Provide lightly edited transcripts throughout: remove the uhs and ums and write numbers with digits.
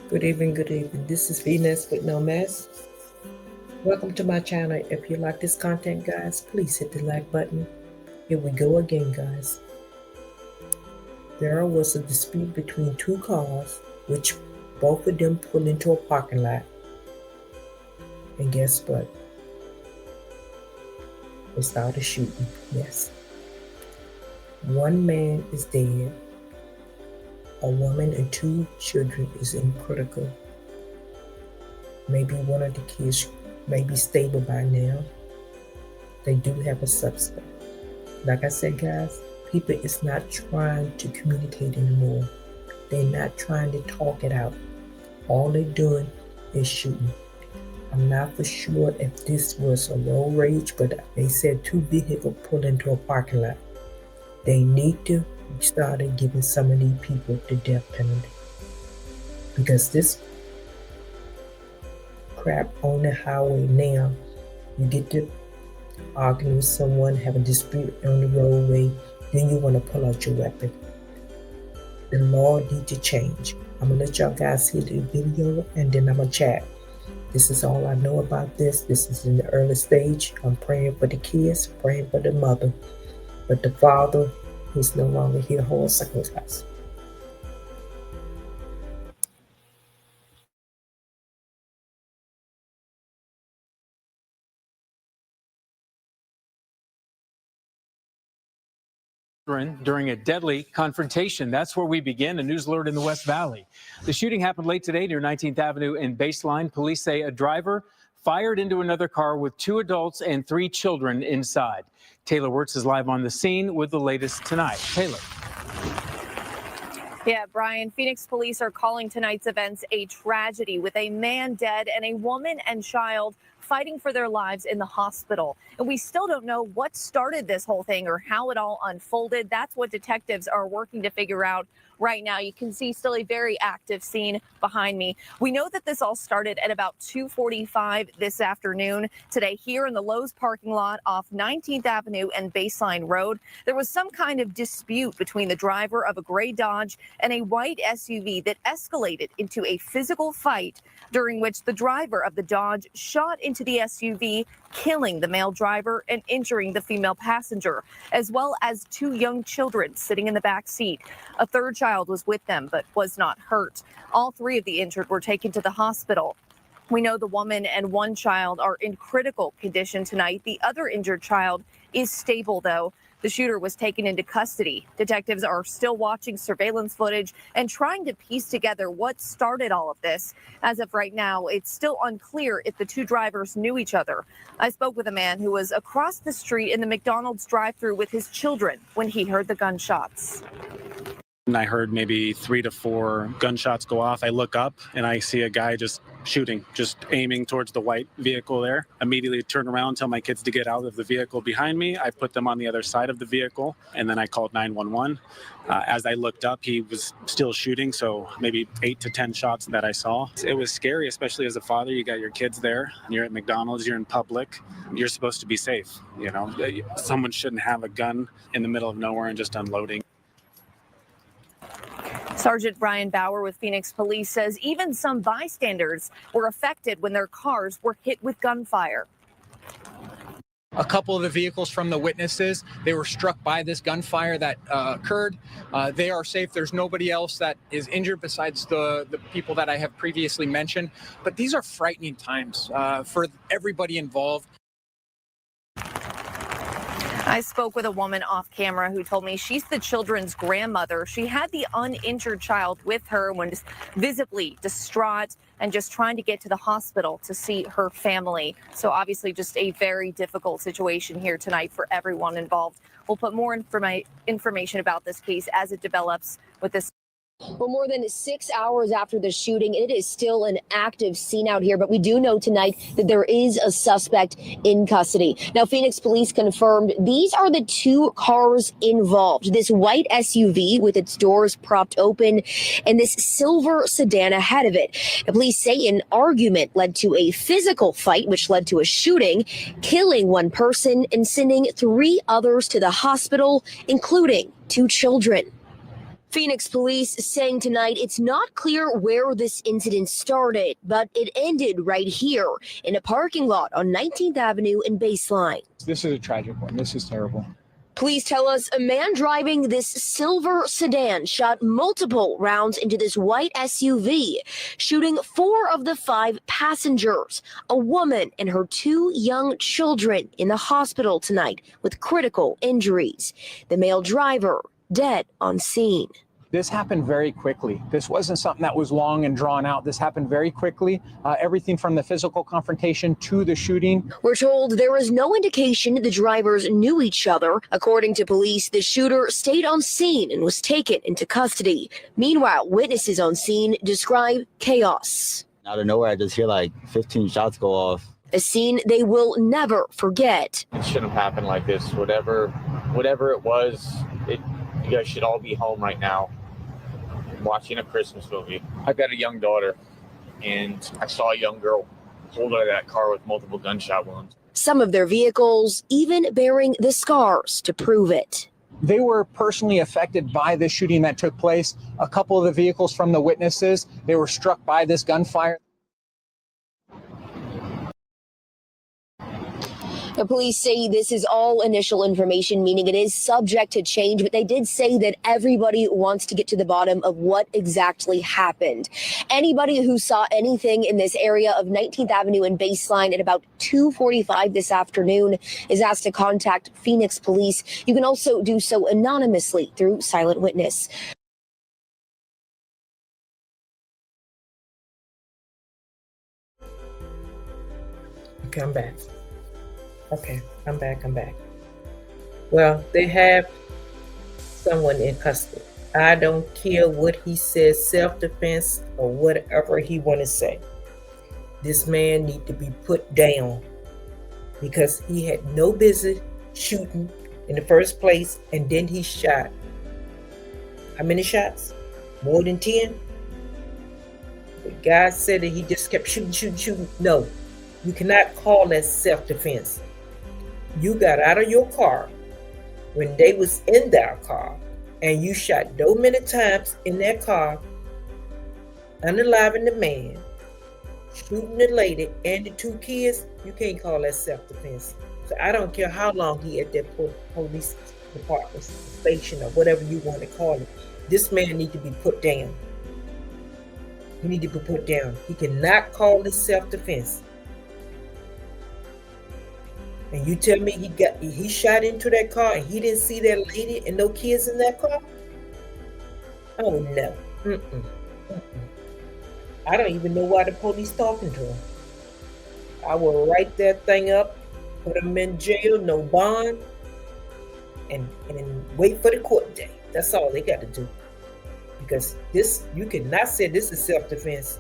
Good evening, good evening. This is Venus with No Mess. Welcome to my channel. If you like this content, guys, please hit the like button. Here we go again, guys. There was a dispute between two cars, which both of them pulled into a parking lot. And guess what? They started shooting. Yes. One man is dead. A woman and two children is in critical. Maybe one of the kids may be stable by now. They do have a suspect. Like I said, guys, people is not trying to communicate anymore. They're not trying to talk it out. All they're doing is shooting. I'm not for sure if this was a road rage, but they said two vehicles pulled into a parking lot. They need to start giving some of these people the death penalty. Because this crap on the highway now, you get to arguing with someone, have a dispute on the roadway, then you want to pull out your weapon. The law needs to change. I'm going to let y'all guys see the video and then I'm going to chat. This is all I know about this. This is in the early stage. I'm praying for the kids, praying for the mother. But the father is no longer here, whole sacrifice. During a deadly confrontation. That's where we begin. A news alert in the West Valley. The shooting happened late today near 19th Avenue and Baseline. Police say a driver fired into another car with two adults and three children inside. Taylor Wirtz is live on the scene with the latest tonight. Taylor. Yeah, Brian, Phoenix police are calling tonight's events a tragedy with a man dead and a woman and child fighting for their lives in the hospital. And we still don't know what started this whole thing or how it all unfolded. That's what detectives are working to figure out right now. You can see still a very active scene behind me. We know that this all started at about 2:45 this afternoon today here in the Lowe's parking lot off 19th Avenue and Baseline Road. There was some kind of dispute between the driver of a gray Dodge and a white SUV that escalated into a physical fight, during which the driver of the Dodge shot into the SUV, killing the male driver and injuring the female passenger, as well as two young children sitting in the back seat. A third child was with them but was not hurt. All three of the injured were taken to the hospital. We know the woman and one child are in critical condition tonight. The other injured child is stable, though. The shooter was taken into custody. Detectives are still watching surveillance footage and trying to piece together what started all of this. As of right now, it's still unclear if the two drivers knew each other. I spoke with a man who was across the street in the McDonald's drive-thru with his children when he heard the gunshots. And I heard maybe 3 to 4 gunshots go off. I look up and I see a guy just shooting, just aiming towards the white vehicle there. Immediately turn around, tell my kids to get out of the vehicle behind me. I put them on the other side of the vehicle, and then I called 911. As I looked up, he was still shooting, so maybe 8 to 10 shots that I saw. It was scary, especially as a father. You got your kids there, you're at McDonald's, you're in public. You're supposed to be safe, you know. Someone shouldn't have a gun in the middle of nowhere and just unloading. Sergeant Brian Bauer with Phoenix Police says even some bystanders were affected when their cars were hit with gunfire. A couple of the vehicles from the witnesses, they were struck by this gunfire that occurred. They are safe. There's nobody else that is injured besides the people that I have previously mentioned. But these are frightening times for everybody involved. I spoke with a woman off camera who told me she's the children's grandmother. She had the uninjured child with her when visibly distraught and just trying to get to the hospital to see her family. So obviously just a very difficult situation here tonight for everyone involved. We'll put more information about this case as it develops with this. Well, more than 6 hours after the shooting, it is still an active scene out here, but we do know tonight that there is a suspect in custody. Now, Phoenix police confirmed these are the two cars involved. This white SUV with its doors propped open and this silver sedan ahead of it. The police say an argument led to a physical fight, which led to a shooting, killing one person and sending 3 others to the hospital, including 2 children. Phoenix police saying tonight it's not clear where this incident started, but it ended right here in a parking lot on 19th Avenue and Baseline. This is a tragic one. This is terrible. Police tell us a man driving this silver sedan shot multiple rounds into this white SUV, shooting 4 of the 5 passengers, a woman and her 2 young children in the hospital tonight with critical injuries. The male driver dead on scene. This happened very quickly. This wasn't something that was long and drawn out. This happened very quickly. Everything from the physical confrontation to the shooting. We're told there was no indication the drivers knew each other. According to police, the shooter stayed on scene and was taken into custody. Meanwhile, witnesses on scene describe chaos. Out of nowhere, I just hear like 15 shots go off. A scene they will never forget. It shouldn't have happened like this. Whatever it was, you guys should all be home right now watching a Christmas movie. I've got a young daughter, and I saw a young girl pulled out of that car with multiple gunshot wounds. Some of their vehicles even bearing the scars to prove it. They were personally affected by the shooting that took place. A couple of the vehicles from the witnesses, they were struck by this gunfire. The police say this is all initial information, meaning it is subject to change, but they did say that everybody wants to get to the bottom of what exactly happened. Anybody who saw anything in this area of 19th Avenue and Baseline at about 2:45 this afternoon is asked to contact Phoenix police. You can also do so anonymously through Silent Witness. Okay, I'm back. Okay, I'm back. Well, they have someone in custody. I don't care what he says, self-defense or whatever he want to say. This man need to be put down because he had no business shooting in the first place, and then he shot. How many shots? More than 10? The guy said that he just kept shooting. No, you cannot call that self-defense. You got out of your car when they was in their car, and you shot so many times in that car, unaliving the man, shooting the lady and the 2 kids. You can't call that self-defense. So I don't care how long he at that police department station or whatever you want to call it. This man need to be put down. He need to be put down. He cannot call this self-defense. And you tell me he shot into that car and he didn't see that lady and no kids in that car? Oh no. I don't even know why the police talking to him. I will write that thing up, put him in jail, no bond, and wait for the court day. That's all they got to do. Because this, you cannot say this is self-defense.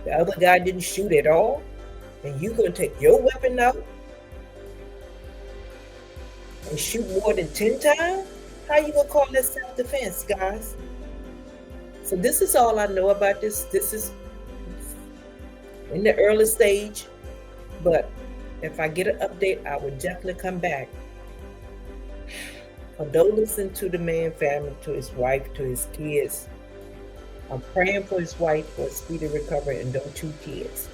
The other guy didn't shoot at all. And you gonna take your weapon out and shoot more than 10 times? How you gonna call that self-defense, guys? So this is all I know about this. This is in the early stage, but if I get an update, I will definitely come back. Condolences to the man's family, to his wife, to his kids. I'm praying for his wife for a speedy recovery and those 2 kids.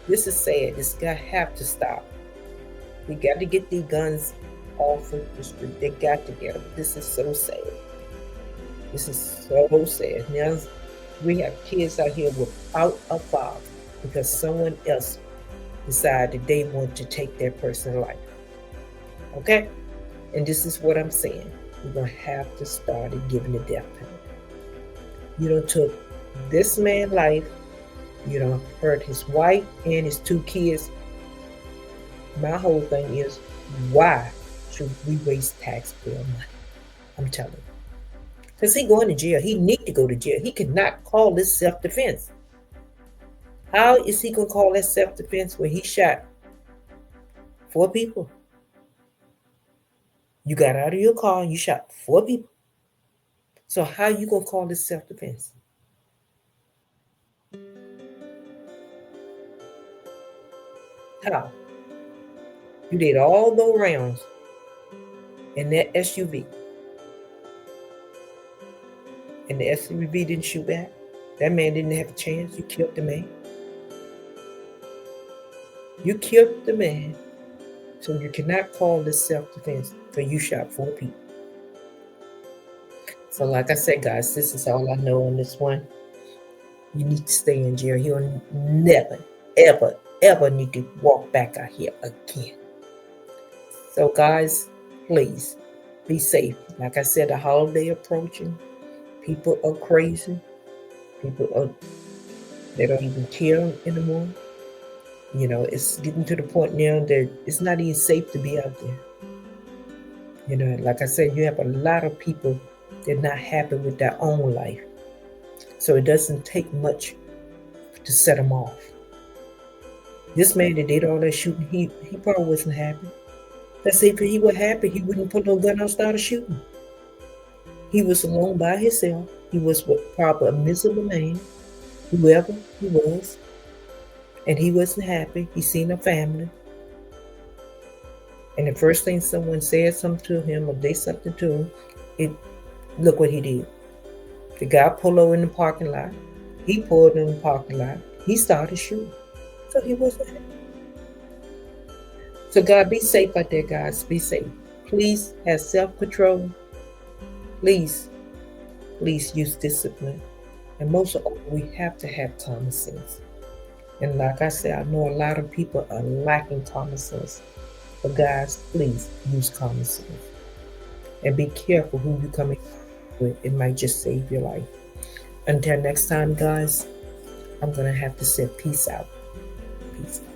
This is sad. This guy have to stop. We got to get these guns off of the street. They got to get them. This is so sad. This is so sad. Now we have kids out here without a father because someone else decided they want to take their personal life. Okay? And this is what I'm saying. We're going to have to start giving the death penalty. You done took this man's life. You know, hurt his wife and his 2 kids. My whole thing is, why should we waste taxpayer money? I'm telling you. Because he going to jail. He need to go to jail. He cannot call this self-defense. How is he going to call that self-defense when he shot 4 people? You got out of your car and you shot 4 people. So how you going to call this self-defense? How? You did all those rounds in that SUV. and the SUV didn't shoot back, that man didn't have a chance. You killed the man. You killed the man. So you cannot call this self-defense for you shot 4 people. So like I said, guys, this is all I know on this one. You need to stay in jail. You'll never, ever, ever need to walk back out here again. So guys, please be safe. Like I said, the holiday approaching. People are crazy. They don't even care anymore. You know, it's getting to the point now that it's not even safe to be out there. You know, like I said, you have a lot of people that are not happy with their own life. So it doesn't take much to set them off. This man that did all that shooting, he probably wasn't happy. Let's say if he were happy, he wouldn't put no gun out and start shooting. He was alone by himself. He was probably a miserable man, whoever he was. And he wasn't happy. He seen a family. And the first thing someone said something to him or they something to him, look what he did. The guy pulled over in the parking lot. He pulled in the parking lot. He started shooting. So he wasn't happy. So God, be safe out there, guys. Be safe. Please have self-control. Please use discipline. And most of all, we have to have common sense. And like I said, I know a lot of people are lacking common sense. But guys, please use common sense. And be careful who you come in with. It might just save your life. Until next time, guys, I'm going to have to say peace out. Peace out.